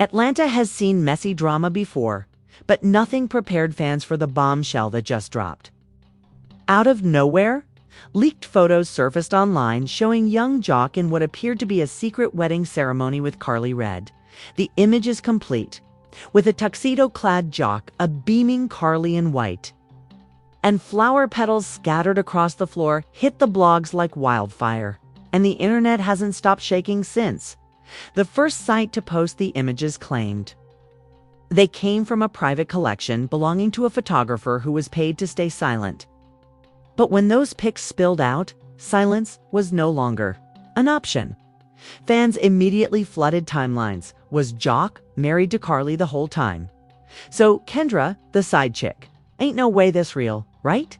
Atlanta has seen messy drama before, but nothing prepared fans for the bombshell that just dropped. Out of nowhere, leaked photos surfaced online showing young Jock in what appeared to be a secret wedding ceremony with Karlie Redd. The image is complete, with a tuxedo-clad Jock, a beaming Karlie in white. And flower petals scattered across the floor hit the blogs like wildfire, and the internet hasn't stopped shaking since. The first site to post the images claimed they came from a private collection belonging to a photographer who was paid to stay silent. But when those pics spilled out, silence was no longer an option. Fans immediately flooded timelines. Was Jock married to Karlie the whole time? So Kendra, the side chick, ain't no way this real, right?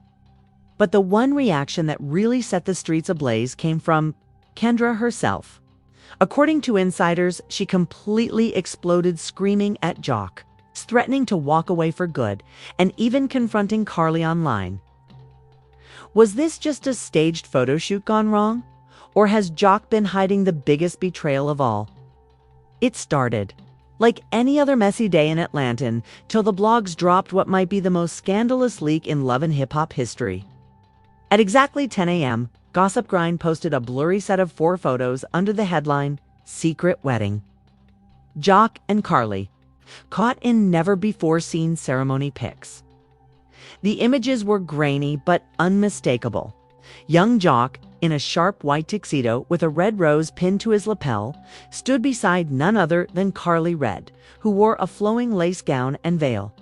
But the one reaction that really set the streets ablaze came from Kendra herself. According to insiders, she completely exploded screaming at Jock, threatening to walk away for good, and even confronting Karlie online. Was this just a staged photo shoot gone wrong? Or has Jock been hiding the biggest betrayal of all? It started like any other messy day in Atlanta till the blogs dropped what might be the most scandalous leak in love and hip-hop history. At exactly 10 a.m., Gossip Grind posted a blurry set of 4 photos under the headline, Secret Wedding. Jock and Karlie, caught in never-before-seen ceremony pics. The images were grainy but unmistakable. Young Jock, in a sharp white tuxedo with a red rose pinned to his lapel, stood beside none other than Karlie Redd, who wore a flowing lace gown and veil.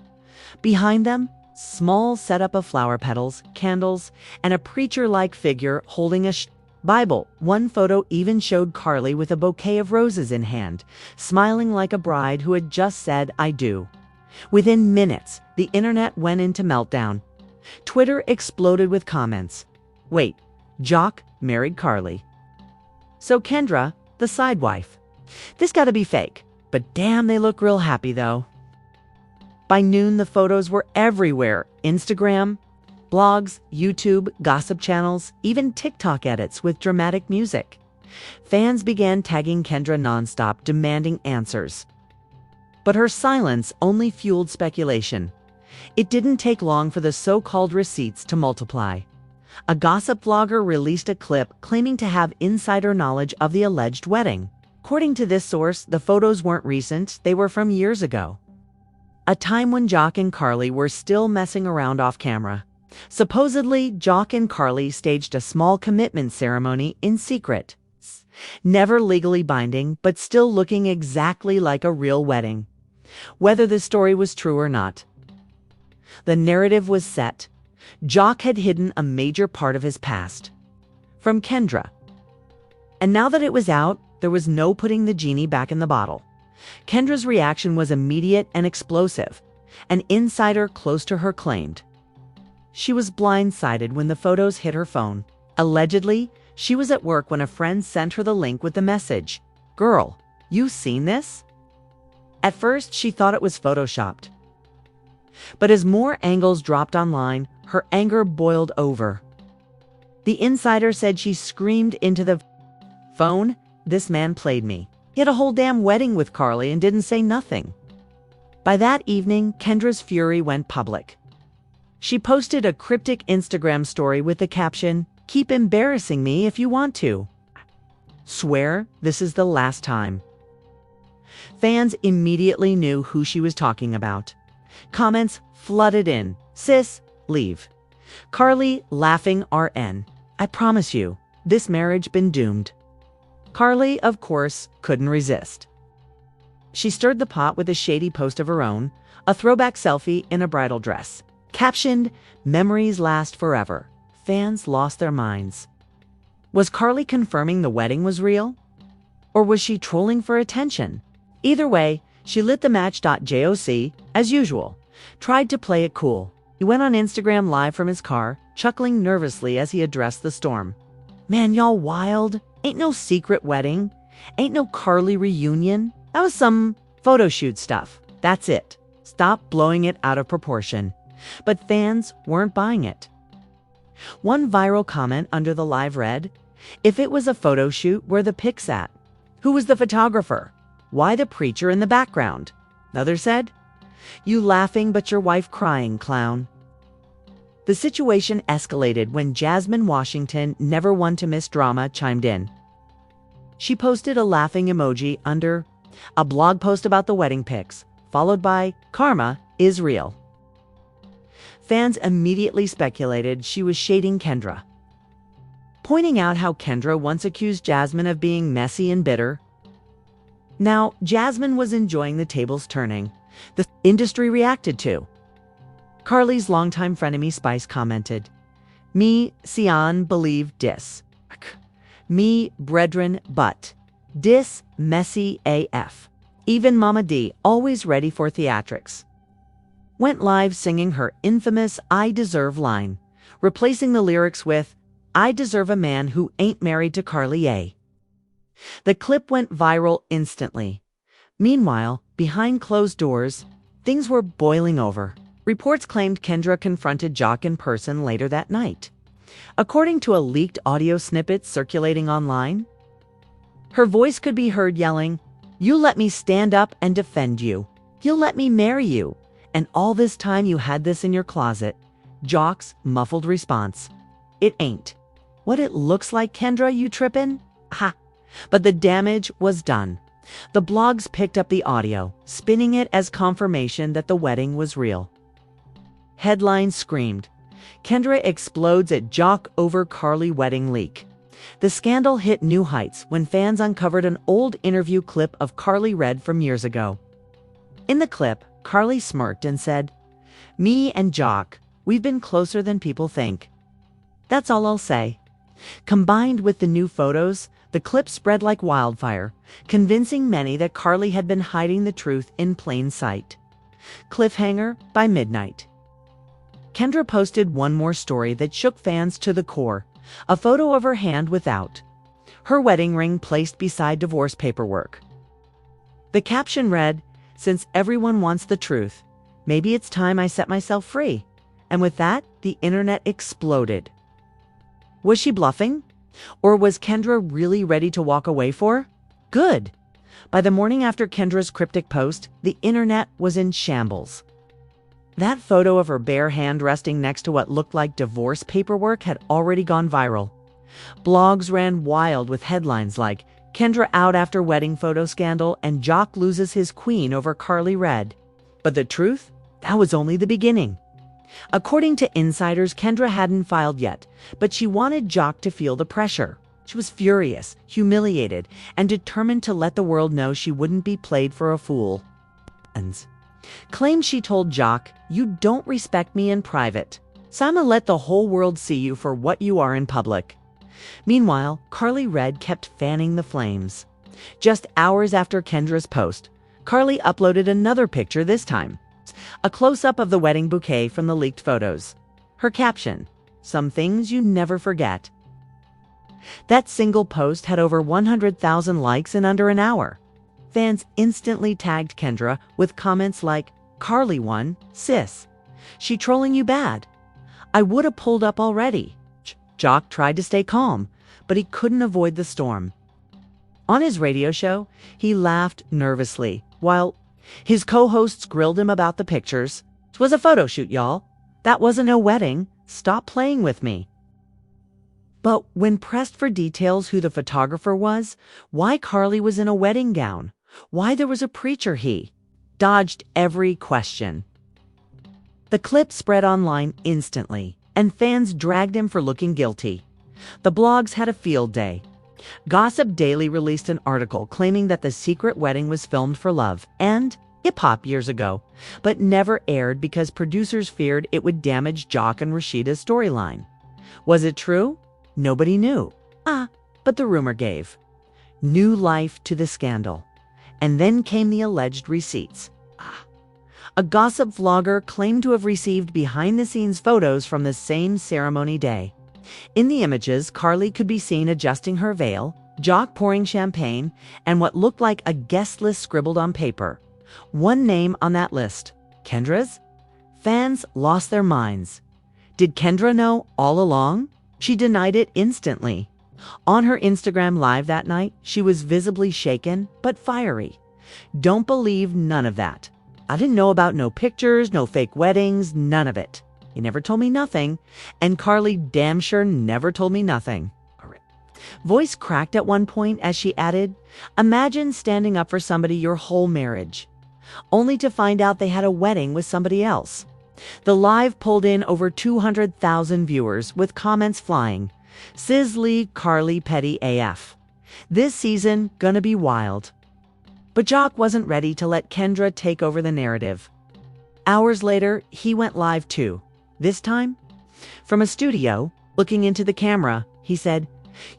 Behind them, small setup of flower petals, candles, and a preacher-like figure holding a Bible. One photo even showed Karlie with a bouquet of roses in hand, smiling like a bride who had just said, "I do." Within minutes, the internet went into meltdown. Twitter exploded with comments. Wait, Jock married Karlie. So Kendra, the side wife. This gotta be fake, but damn, they look real happy though. By noon, the photos were everywhere. Instagram, blogs, YouTube, gossip channels, even TikTok edits with dramatic music. Fans began tagging Kendra nonstop, demanding answers. But her silence only fueled speculation. It didn't take long for the so-called receipts to multiply. A gossip vlogger released a clip claiming to have insider knowledge of the alleged wedding. According to this source, the photos weren't recent, they were from years ago. A time when Jock and Karlie were still messing around off camera. Supposedly, Jock and Karlie staged a small commitment ceremony in secret. Never legally binding, but still looking exactly like a real wedding. Whether the story was true or not, the narrative was set. Jock had hidden a major part of his past from Kendra. And now that it was out, there was no putting the genie back in the bottle. Kendra's reaction was immediate and explosive. An insider close to her claimed she was blindsided when the photos hit her phone. Allegedly, she was at work when a friend sent her the link with the message, "Girl, you seen this?" At first, she thought it was photoshopped. But as more angles dropped online, her anger boiled over. The insider said she screamed into the phone, "This man played me. He had a whole damn wedding with Karlie and didn't say nothing." By that evening, Kendra's fury went public. She posted a cryptic Instagram story with the caption, "Keep embarrassing me if you want to. Swear this is the last time." Fans immediately knew who she was talking about. Comments flooded in. "Sis, leave." Karlie laughing RN. "I promise you, this marriage been doomed." Karlie, of course, couldn't resist. She stirred the pot with a shady post of her own, a throwback selfie in a bridal dress. Captioned, "Memories last forever." Fans lost their minds. Was Karlie confirming the wedding was real? Or was she trolling for attention? Either way, she lit the match.joc, as usual, tried to play it cool. He went on Instagram Live from his car, chuckling nervously as he addressed the storm. "Man, y'all wild. Ain't no secret wedding. Ain't no Karlie reunion. That was some photo shoot stuff. That's it. Stop blowing it out of proportion." But fans weren't buying it. One viral comment under the live read, "If it was a photo shoot, where the pics at? Who was the photographer? "Why the preacher in the background?" Others said, "You laughing but your wife crying, clown." The situation escalated when Jasmine Washington, never one to miss drama, chimed in. She posted a laughing emoji under a blog post about the wedding pics, followed by "Karma is real." Fans immediately speculated she was shading Kendra, pointing out how Kendra once accused Jasmine of being messy and bitter. Now, Jasmine was enjoying the tables turning the industry reacted to. Karlie's longtime frenemy Spice commented, "Me, Sian, believe dis. Me, brethren, but. Dis, messy AF. Even Mama D, always ready for theatrics." Went live singing her infamous "I Deserve" line, replacing the lyrics with "I deserve a man who ain't married to Karlie A." The clip went viral instantly. Meanwhile, behind closed doors, things were boiling over. Reports claimed Kendra confronted Jock in person later that night. According to a leaked audio snippet circulating online, her voice could be heard yelling, "You let me stand up and defend you. You'll let me marry you. And all this time you had this in your closet." Jock's muffled response, "It ain't. What it looks like, Kendra, you trippin'? Ha!" But the damage was done. The blogs picked up the audio, spinning it as confirmation that the wedding was real. Headlines screamed, "Kendra explodes at Jock over Karlie wedding leak." The scandal hit new heights when fans uncovered an old interview clip of Karlie read from years ago. In the clip, Karlie smirked and said, "Me and Jock, we've been closer than people think. That's all I'll say." Combined with the new photos, the clip spread like wildfire, convincing many that Karlie had been hiding the truth in plain sight. Cliffhanger by midnight. Kendra posted one more story that shook fans to the core, a photo of her hand without her wedding ring placed beside divorce paperwork. The caption read, "Since everyone wants the truth, maybe it's time I set myself free." And with that, the internet exploded. Was she bluffing? Or was Kendra really ready to walk away for good? By the morning after Kendra's cryptic post, the internet was in shambles. That photo of her bare hand resting next to what looked like divorce paperwork had already gone viral. Blogs ran wild with headlines like, "Kendra out after wedding photo scandal and Jock loses his queen over Karlie Red." But the truth? That was only the beginning. According to insiders, Kendra hadn't filed yet, but she wanted Jock to feel the pressure. She was furious, humiliated, and determined to let the world know she wouldn't be played for a fool. Claimed she told Jock, "You don't respect me in private, so I'ma let the whole world see you for what you are in public." Meanwhile, Karlie Red kept fanning the flames. Just hours after Kendra's post, Karlie uploaded another picture, this time a close-up of the wedding bouquet from the leaked photos. Her caption, "Some things you never forget." That single post had over 100,000 likes in under an hour. Fans instantly tagged Kendra with comments like, "Karlie won, sis. She trolling you bad. I woulda pulled up already." Jock tried to stay calm, but he couldn't avoid the storm. On his radio show, he laughed nervously, while his co-hosts grilled him about the pictures. "'Twas a photo shoot, y'all. That wasn't a wedding. Stop playing with me." But when pressed for details who the photographer was, why Karlie was in a wedding gown, why there was a preacher, he dodged every question. The clip spread online instantly, and fans dragged him for looking guilty. The blogs had a field day. Gossip Daily released an article claiming that the secret wedding was filmed for love and hip-hop years ago, but never aired because producers feared it would damage Jock and Rashida's storyline. Was it true? Nobody knew. But the rumor gave new life to the scandal. And then came the alleged receipts. A gossip vlogger claimed to have received behind-the-scenes photos from the same ceremony day. In the images, Karlie could be seen adjusting her veil, Jock pouring champagne, and what looked like a guest list scribbled on paper. One name on that list, Kendra's? Fans lost their minds. Did Kendra know all along? She denied it instantly. On her Instagram Live that night, she was visibly shaken but fiery. Don't believe none of that. I didn't know about no pictures, no fake weddings, none of it. He never told me nothing, and Karlie damn sure never told me nothing. Voice cracked at one point as she added, imagine standing up for somebody your whole marriage, only to find out they had a wedding with somebody else. The live pulled in over 200,000 viewers with comments flying. Sizzly Karlie Petty AF. This season gonna be wild. But Jock wasn't ready to let Kendra take over the narrative. Hours later, he went live too. This time, from a studio, looking into the camera, he said,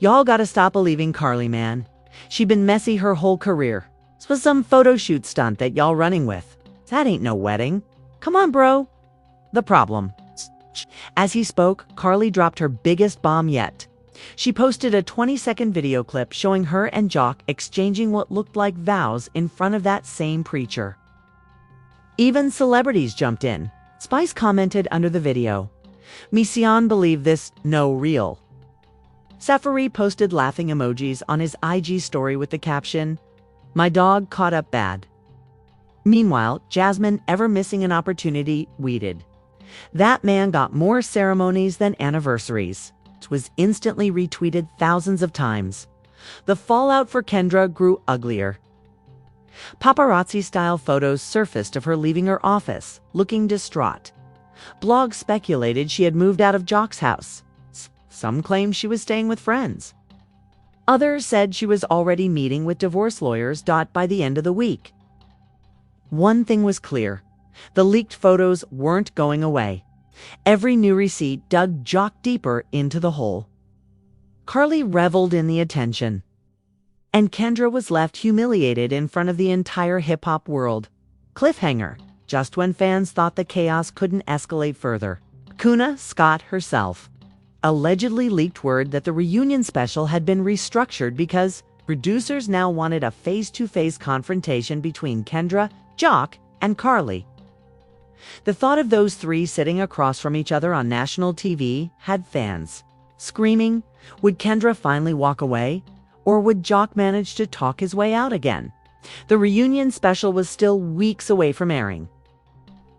y'all gotta stop believing Karlie, man. She been messy her whole career. This was some photo shoot stunt that y'all running with. That ain't no wedding. Come on, bro. The problem. As he spoke, Karlie dropped her biggest bomb yet. She posted a 20-second video clip showing her and Jock exchanging what looked like vows in front of that same preacher. Even celebrities jumped in. Spice commented under the video, Mission believe this no real. Safari posted laughing emojis on his IG story with the caption, my dog caught up bad. Meanwhile, Jasmine, ever missing an opportunity, tweeted, that man got more ceremonies than anniversaries. It was instantly retweeted thousands of times. The fallout for Kendra grew uglier. Paparazzi-style photos surfaced of her leaving her office, looking distraught. Blogs speculated she had moved out of Jock's house. Some claimed she was staying with friends. Others said she was already meeting with divorce lawyers by the end of the week. One thing was clear. The leaked photos weren't going away. Every new receipt dug Jock deeper into the hole. Karlie reveled in the attention. And Kendra was left humiliated in front of the entire hip-hop world. Cliffhanger, just when fans thought the chaos couldn't escalate further. Kuna Scott herself allegedly leaked word that the reunion special had been restructured because producers now wanted a face-to-face confrontation between Kendra, Jock, and Karlie. The thought of those three sitting across from each other on national TV had fans screaming, would Kendra finally walk away? Or would Jock manage to talk his way out again? The reunion special was still weeks away from airing.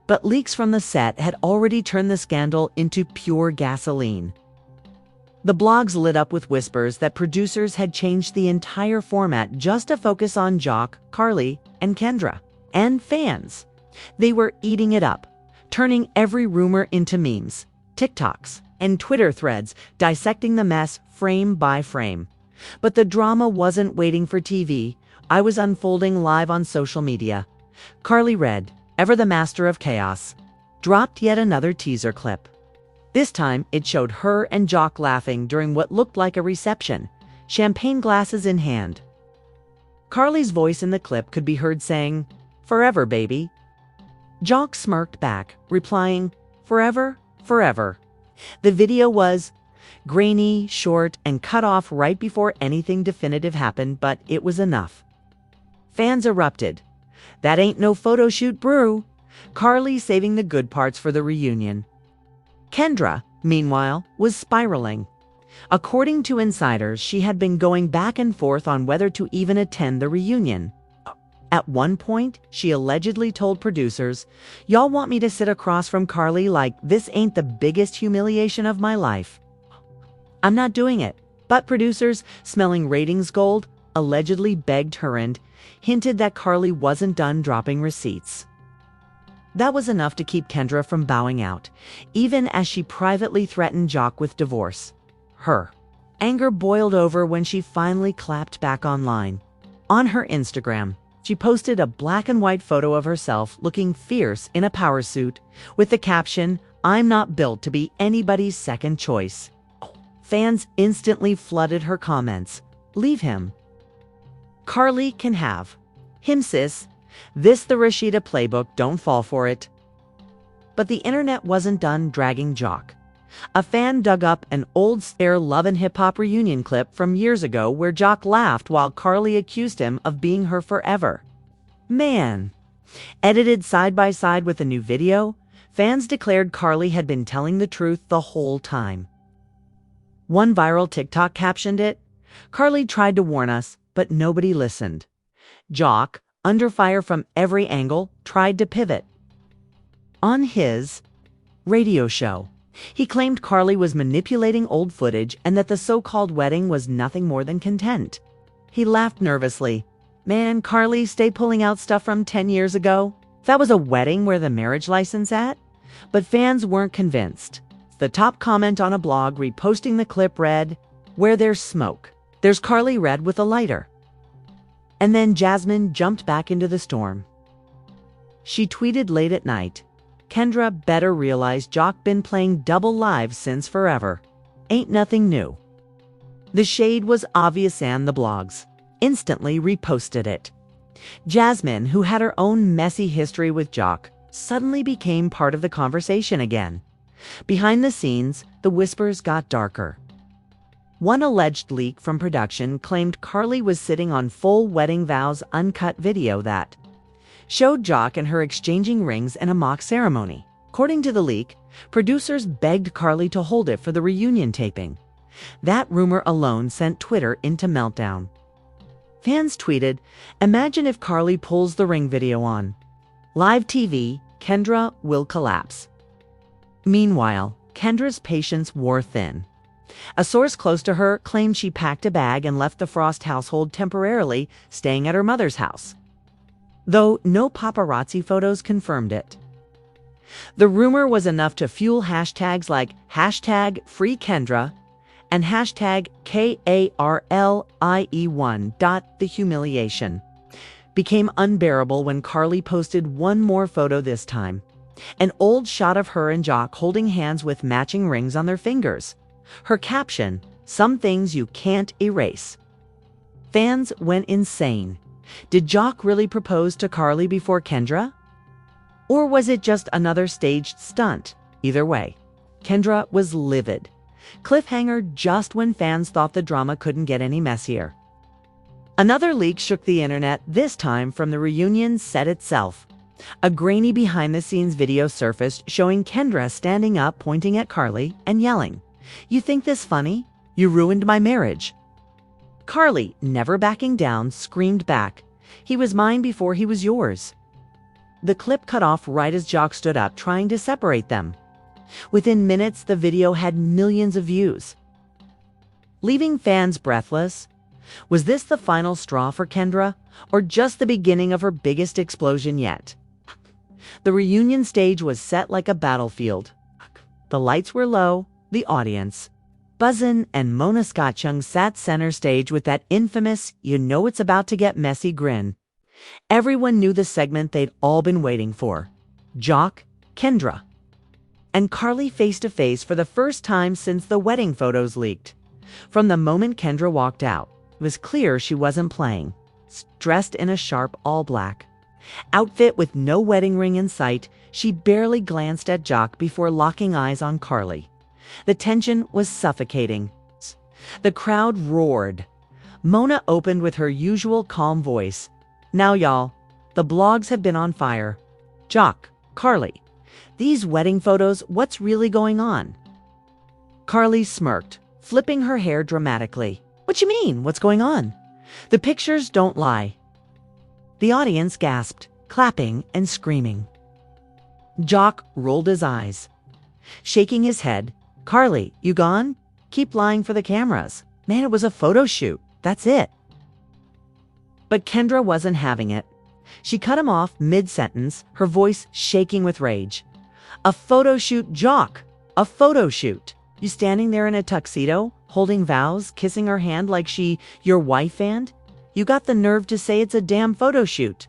But leaks from the set had already turned the scandal into pure gasoline. The blogs lit up with whispers that producers had changed the entire format just to focus on Jock, Karlie, and Kendra. And fans. They were eating it up, turning every rumor into memes, TikToks, and Twitter threads, dissecting the mess frame by frame. But the drama wasn't waiting for TV. I was unfolding live on social media. Karlie Red, ever the master of chaos, dropped yet another teaser clip. This time, it showed her and Jock laughing during what looked like a reception, champagne glasses in hand. Karlie's voice in the clip could be heard saying, "Forever, baby." Jock smirked back, replying, "Forever, forever." The video was grainy, short, and cut off right before anything definitive happened, but it was enough. Fans erupted. That ain't no photo shoot brew. Karlie saving the good parts for the reunion. Kendra, meanwhile, was spiraling. According to insiders, she had been going back and forth on whether to even attend the reunion. At one point, she allegedly told producers, "Y'all want me to sit across from Karlie like this ain't the biggest humiliation of my life? I'm not doing it." But producers, smelling ratings gold, allegedly begged her and hinted that Karlie wasn't done dropping receipts. That was enough to keep Kendra from bowing out, even as she privately threatened Jock with divorce. Her anger boiled over when she finally clapped back online. On her Instagram, she posted a black and white photo of herself looking fierce in a power suit with the caption, "I'm not built to be anybody's second choice." Fans instantly flooded her comments. "Leave him. Karlie can have him, sis. This the Rashida playbook, don't fall for it." But the internet wasn't done dragging Jock. A fan dug up an old Spare Love and Hip Hop reunion clip from years ago where Jock laughed while Karlie accused him of being her forever. Man. Edited side by side with a new video, fans declared Karlie had been telling the truth the whole time. One viral TikTok captioned it, "Karlie tried to warn us, but nobody listened." Jock, under fire from every angle, tried to pivot. On his radio show, he claimed Karlie was manipulating old footage and that the so-called wedding was nothing more than content. He laughed nervously. Man, Karlie, stay pulling out stuff from 10 years ago. That was a wedding where the marriage license at? But fans weren't convinced. The top comment on a blog reposting the clip read, "Where there's smoke, there's Karlie red with a lighter." And then Jasmine jumped back into the storm. She tweeted late at night, "Kendra better realize Jock been playing double lives since forever. Ain't nothing new." The shade was obvious and the blogs instantly reposted it. Jasmine, who had her own messy history with Jock, suddenly became part of the conversation again. Behind the scenes, the whispers got darker. One alleged leak from production claimed Karlie was sitting on full wedding vows uncut video that showed Jock and her exchanging rings in a mock ceremony. According to the leak, producers begged Karlie to hold it for the reunion taping. That rumor alone sent Twitter into meltdown. Fans tweeted, "Imagine if Karlie pulls the ring video on. Live TV, Kendra will collapse." Meanwhile, Kendra's patience wore thin. A source close to her claimed she packed a bag and left the Frost household temporarily, staying at her mother's house, though no paparazzi photos confirmed it. The rumor was enough to fuel hashtags like #FreeKendra and #KARLIE1. The humiliation became unbearable when Karlie posted one more photo this time. An old shot of her and Jock holding hands with matching rings on their fingers. Her caption, "Some things you can't erase." Fans went insane. Did Jock really propose to Karlie before Kendra? Or was it just another staged stunt? Either way, Kendra was livid. Cliffhanger just when fans thought the drama couldn't get any messier. Another leak shook the internet, this time from the reunion set itself. A grainy behind-the-scenes video surfaced showing Kendra standing up, pointing at Karlie and yelling, "You think this funny? You ruined my marriage." Karlie, never backing down, screamed back, "He was mine before he was yours." The clip cut off right as Jock stood up, trying to separate them. Within minutes, the video had millions of views, leaving fans breathless. Was this the final straw for Kendra, or just the beginning of her biggest explosion yet? The reunion stage was set like a battlefield. The lights were low, the audience buzzin', and Mona Scotchung sat center stage with that infamous "you know it's about to get messy" grin. Everyone knew the segment they'd all been waiting for. Jock, Kendra, and Karlie face to face for the first time since the wedding photos leaked. From the moment Kendra walked out, it was clear she wasn't playing. Dressed in a sharp all-black outfit with no wedding ring in sight, she barely glanced at Jock before locking eyes on Karlie. The tension was suffocating. The crowd roared. Mona opened with her usual calm voice. "Now, y'all, the blogs have been on fire. Jock, Karlie, these wedding photos, what's really going on?" Karlie smirked, flipping her hair dramatically. "What you mean? What's going on? The pictures don't lie." The audience gasped, clapping and screaming. Jock rolled his eyes, shaking his head. "Karlie, you gone? Keep lying for the cameras. Man, it was a photo shoot. That's it." But Kendra wasn't having it. She cut him off mid-sentence, her voice shaking with rage. "A photo shoot, Jock! A photo shoot! You standing there in a tuxedo, holding vows, kissing her hand like she your wife and? You got the nerve to say it's a damn photo shoot."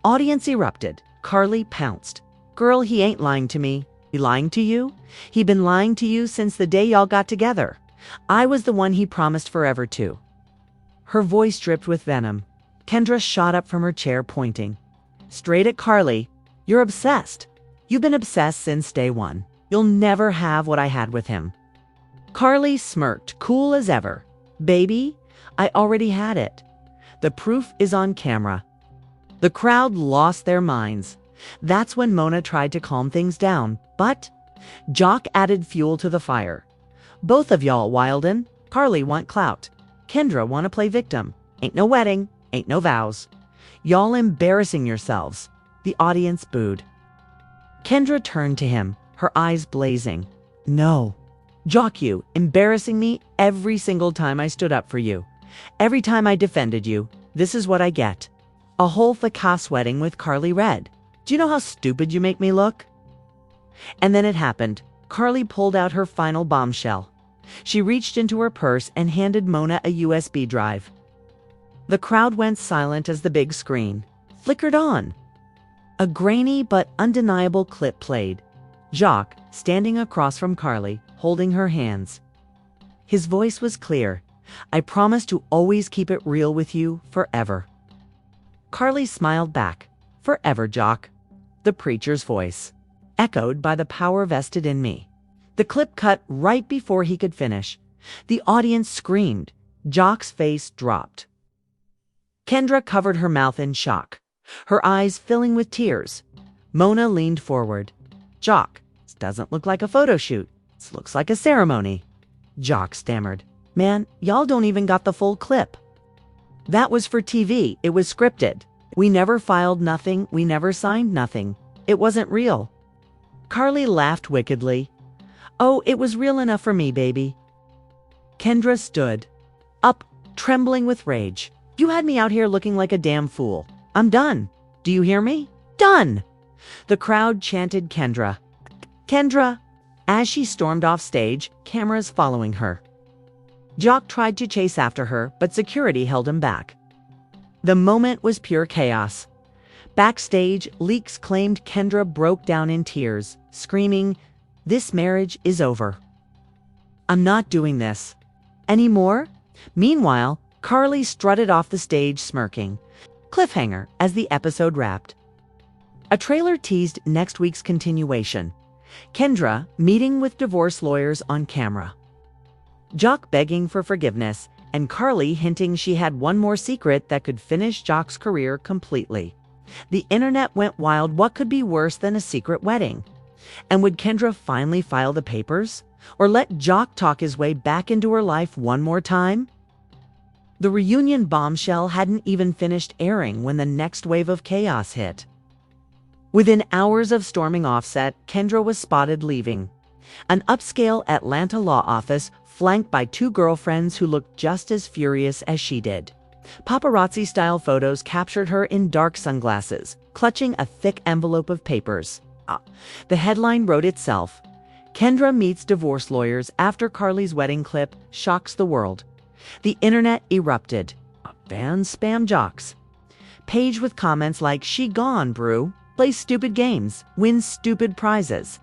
Audience erupted. Karlie pounced. "Girl, he ain't lying to me. He lying to you? He been lying to you since the day y'all got together. I was the one he promised forever to." Her voice dripped with venom. Kendra shot up from her chair, pointing straight at Karlie. "You're obsessed. You've been obsessed since day one. You'll never have what I had with him." Karlie smirked, cool as ever. "Baby, I already had it. The proof is on camera." The crowd lost their minds. That's when Mona tried to calm things down, but Jock added fuel to the fire. "Both of y'all wildin'. Karlie want clout. Kendra want to play victim. Ain't no wedding, ain't no vows. Y'all embarrassing yourselves." The audience booed. Kendra turned to him, her eyes blazing. "No. Jock, you embarrassing me every single time I stood up for you. Every time I defended you. This is what I get. A whole fracas wedding with Karlie Red. Do you know how stupid you make me look?" And then it happened. Karlie pulled out her final bombshell. She reached into her purse and handed Mona a USB drive. The crowd went silent as the big screen flickered on. A grainy but undeniable clip played. Jock, standing across from Karlie, holding her hands. His voice was clear. "I promise to always keep it real with you forever." Karlie smiled back. "Forever, Jock." The preacher's voice, echoed by the power vested in me. The clip cut right before he could finish. The audience screamed. Jock's face dropped. Kendra covered her mouth in shock, her eyes filling with tears. Mona leaned forward. "Jock, this doesn't look like a photo shoot. This looks like a ceremony." Jock stammered. "Man, y'all don't even got the full clip." "That was for TV. It was scripted. We never filed nothing. We never signed nothing. It wasn't real." Karlie laughed wickedly. "Oh, it was real enough for me, baby." Kendra stood up, trembling with rage. "You had me out here looking like a damn fool. I'm done. Do you hear me? Done!" The crowd chanted Kendra. Kendra! As she stormed off stage, cameras following her. Jock tried to chase after her, but security held him back. The moment was pure chaos. Backstage, leaks claimed Kendra broke down in tears, screaming, "This marriage is over. I'm not doing this anymore." Meanwhile, Karlie strutted off the stage smirking. Cliffhanger as the episode wrapped. A trailer teased next week's continuation. Kendra meeting with divorce lawyers on camera. Jock begging for forgiveness, and Karlie hinting she had one more secret that could finish Jock's career completely. The internet went wild. What could be worse than a secret wedding? And would Kendra finally file the papers? Or let Jock talk his way back into her life one more time? The reunion bombshell hadn't even finished airing when the next wave of chaos hit. Within hours of storming Offset, Kendra was spotted leaving. An upscale Atlanta law office flanked by two girlfriends who looked just as furious as she did. Paparazzi-style photos captured her in dark sunglasses, clutching a thick envelope of papers. The headline wrote itself. Kendra meets divorce lawyers after Karlie's wedding clip shocks the world. The internet erupted. Fans spam Jocks. Page with comments like, "She gone, brew. Plays stupid games. Wins stupid prizes.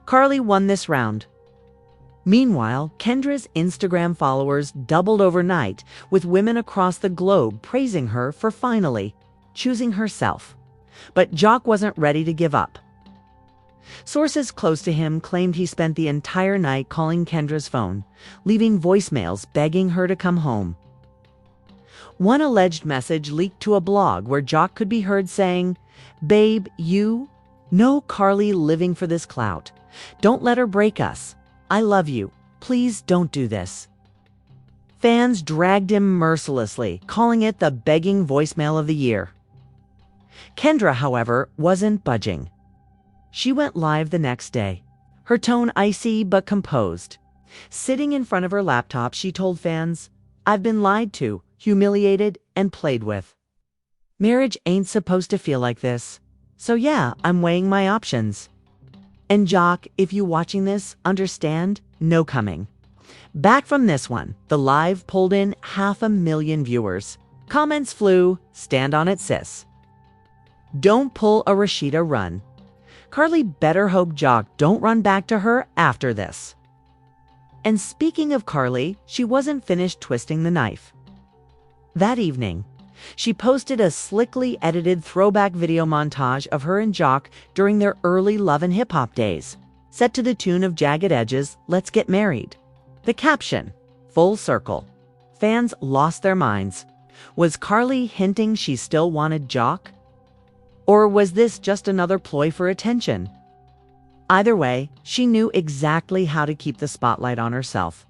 Karlie won this round." Meanwhile, Kendra's Instagram followers doubled overnight, with women across the globe praising her for finally choosing herself. But Jock wasn't ready to give up. Sources close to him claimed he spent the entire night calling Kendra's phone, leaving voicemails begging her to come home. One alleged message leaked to a blog where Jock could be heard saying, "Babe, you know Karlie living for this clout. Don't let her break us. I love you. Please don't do this." Fans dragged him mercilessly, calling it the begging voicemail of the year. Kendra, however, wasn't budging. She went live the next day, her tone icy but composed. Sitting in front of her laptop, she told fans, "I've been lied to, humiliated, and played with. Marriage ain't supposed to feel like this. So yeah, I'm weighing my options. And Jock, if you watching this, understand, no coming." Back from this one, the live pulled in 500,000 viewers. Comments flew, "Stand on it, sis. Don't pull a Rashida run. Karlie better hope Jock don't run back to her after this." And speaking of Karlie, she wasn't finished twisting the knife. That evening, she posted a slickly edited throwback video montage of her and Jock during their early love and hip-hop days, set to the tune of Jagged Edge's "Let's Get Married." The caption, "Full circle." Fans lost their minds. Was Karlie hinting she still wanted Jock? Or was this just another ploy for attention? Either way, she knew exactly how to keep the spotlight on herself.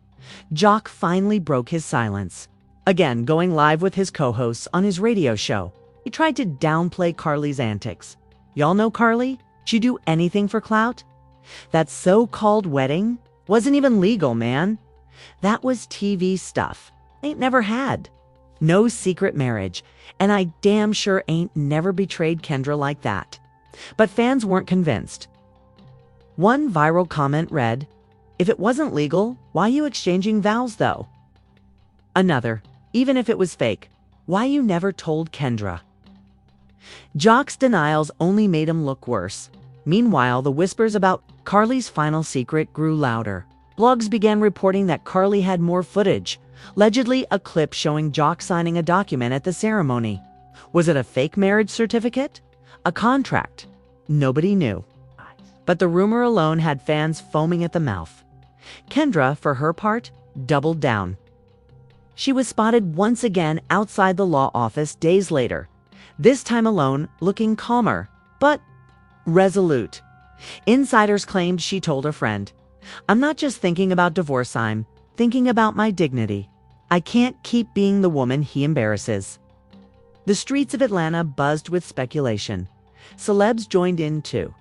Jock finally broke his silence, again going live with his co-hosts on his radio show. He tried to downplay Karlie's antics. Y'all know Karlie? She'd do anything for clout. That so-called wedding wasn't even legal, man. That was TV stuff. Ain't never had. No secret marriage, and I damn sure ain't never betrayed Kendra like that. But fans weren't convinced. One viral comment read, "If it wasn't legal, why you exchanging vows though?" Another, "Even if it was fake, why you never told Kendra?" Jock's denials only made him look worse. Meanwhile, the whispers about Karlie's final secret grew louder. Blogs began reporting that Karlie had more footage, allegedly a clip showing Jock signing a document at the ceremony. Was it a fake marriage certificate? A contract? Nobody knew. But the rumor alone had fans foaming at the mouth. Kendra, for her part, doubled down. She was spotted once again outside the law office days later, this time alone, looking calmer, but resolute. Insiders claimed she told a friend, "I'm not just thinking about divorce, I'm thinking about my dignity. I can't keep being the woman he embarrasses." The streets of Atlanta buzzed with speculation. Celebs joined in too.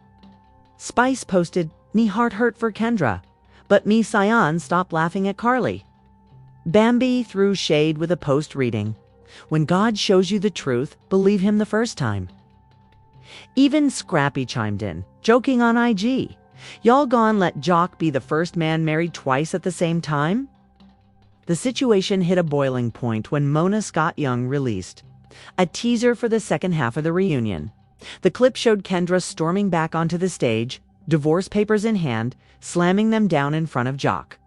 Spice posted, "Me heart hurt for Kendra, but me Sion stopped laughing at Karlie." Bambi threw shade with a post reading, "When God shows you the truth, believe him the first time." Even Scrappy chimed in, joking on IG, "Y'all gone let Jock be the first man married twice at the same time?" The situation hit a boiling point when Mona Scott Young released a teaser for the second half of the reunion. The clip showed Kendra storming back onto the stage, divorce papers in hand, slamming them down in front of Jock.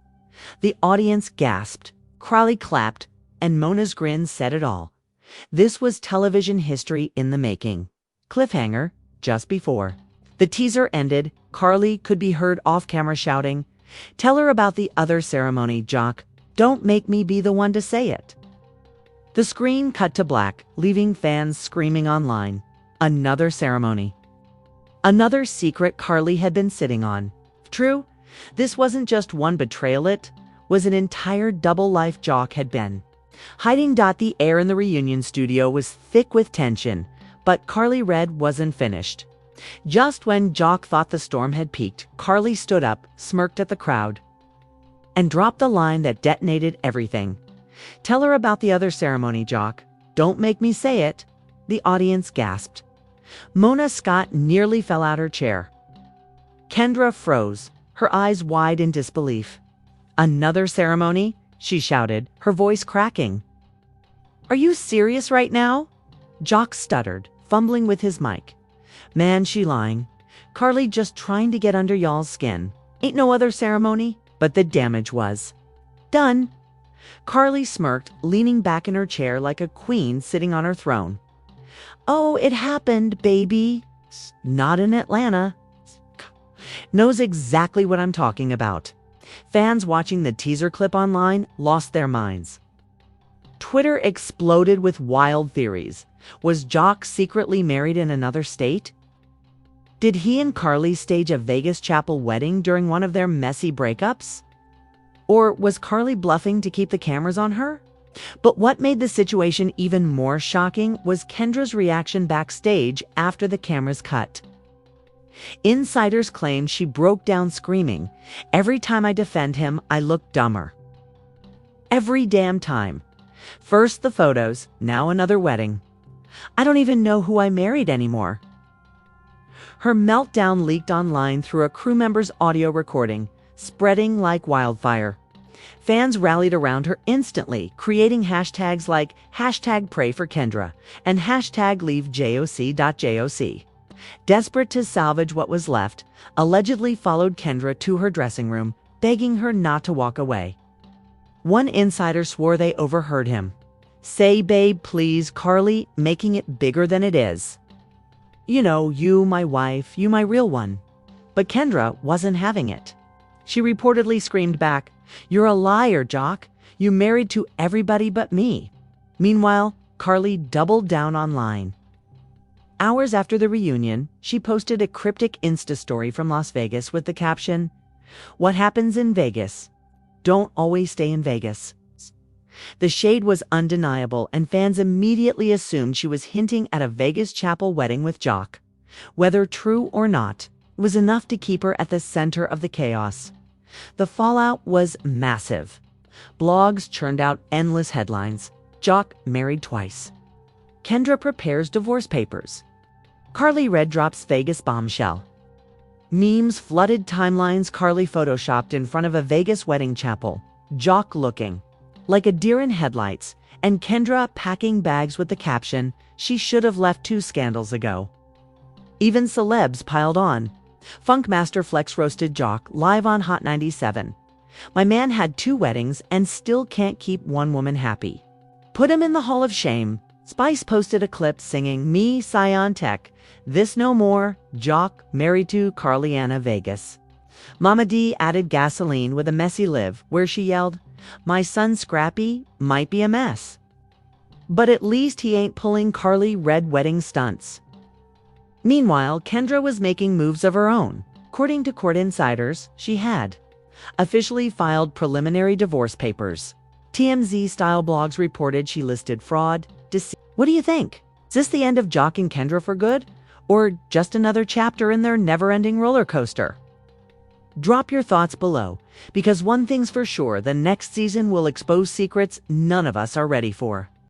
The audience gasped, Karlie clapped, and Mona's grin said it all. This was television history in the making. Cliffhanger, just before the teaser ended, Karlie could be heard off-camera shouting, "Tell her about the other ceremony, Jock. Don't make me be the one to say it." The screen cut to black, leaving fans screaming online. Another ceremony. Another secret Karlie had been sitting on. True, this wasn't just one betrayal, it was an entire double life Jock had been hiding. The air in the reunion studio was thick with tension, but Karlie Red wasn't finished. Just when Jock thought the storm had peaked, Karlie stood up, smirked at the crowd, and dropped the line that detonated everything. "Tell her about the other ceremony, Jock. Don't make me say it." The audience gasped. Mona Scott nearly fell out her chair. Kendra froze, her eyes wide in disbelief. "Another ceremony?" she shouted, her voice cracking. "Are you serious right now?" Jock stuttered, fumbling with his mic. "Man, she lying. Karlie just trying to get under y'all's skin. Ain't no other ceremony." But the damage was done. Karlie smirked, leaning back in her chair like a queen sitting on her throne. "Oh, it happened, baby. Not in Atlanta." Knows exactly what I'm talking about. Fans watching the teaser clip online lost their minds. Twitter exploded with wild theories. Was Jock secretly married in another state? Did he and Karlie stage a Vegas chapel wedding during one of their messy breakups? Or was Karlie bluffing to keep the cameras on her? But what made the situation even more shocking was Kendra's reaction backstage after the cameras cut. Insiders claimed she broke down screaming, "Every time I defend him, I look dumber." Every damn time. First the photos, now another wedding. "I don't even know who I married anymore." Her meltdown leaked online through a crew member's audio recording, spreading like wildfire. Fans rallied around her instantly, creating hashtags like #PrayForKendra and #LeaveJOC.JOC. Desperate to salvage what was left, allegedly followed Kendra to her dressing room, begging her not to walk away. One insider swore they overheard him say, "Babe, please, Karlie, making it bigger than it is. You know, you, my wife, you, my real one." But Kendra wasn't having it. She reportedly screamed back, "You're a liar, Jock. You married to everybody but me." Meanwhile, Karlie doubled down online. Hours after the reunion, she posted a cryptic Insta story from Las Vegas with the caption, "What happens in Vegas? Don't always stay in Vegas." The shade was undeniable, and fans immediately assumed she was hinting at a Vegas chapel wedding with Jock. Whether true or not, it was enough to keep her at the center of the chaos. The fallout was massive. Blogs churned out endless headlines. Jock married twice. Kendra prepares divorce papers. Karlie red drops Vegas bombshell. Memes flooded timelines. Karlie photoshopped in front of a Vegas wedding chapel, Jock looking like a deer in headlights, and Kendra packing bags with the caption, "She should have left 2 scandals ago." Even celebs piled on. Funkmaster Flex roasted Jock live on Hot 97. "My man had 2 weddings and still can't keep one woman happy. Put him in the Hall of Shame." Spice posted a clip singing "Me, Scion Tech, This No More, Jock, Married to Karliana Vegas." Mama D added gasoline with a messy live, where she yelled, "My son Scrappy might be a mess. But at least he ain't pulling Karlie red wedding stunts." Meanwhile, Kendra was making moves of her own. According to court insiders, she had officially filed preliminary divorce papers. TMZ-style blogs reported she listed fraud, deceit. What do you think? Is this the end of Jock and Kendra for good? Or just another chapter in their never-ending roller coaster? Drop your thoughts below, because one thing's for sure, the next season will expose secrets none of us are ready for.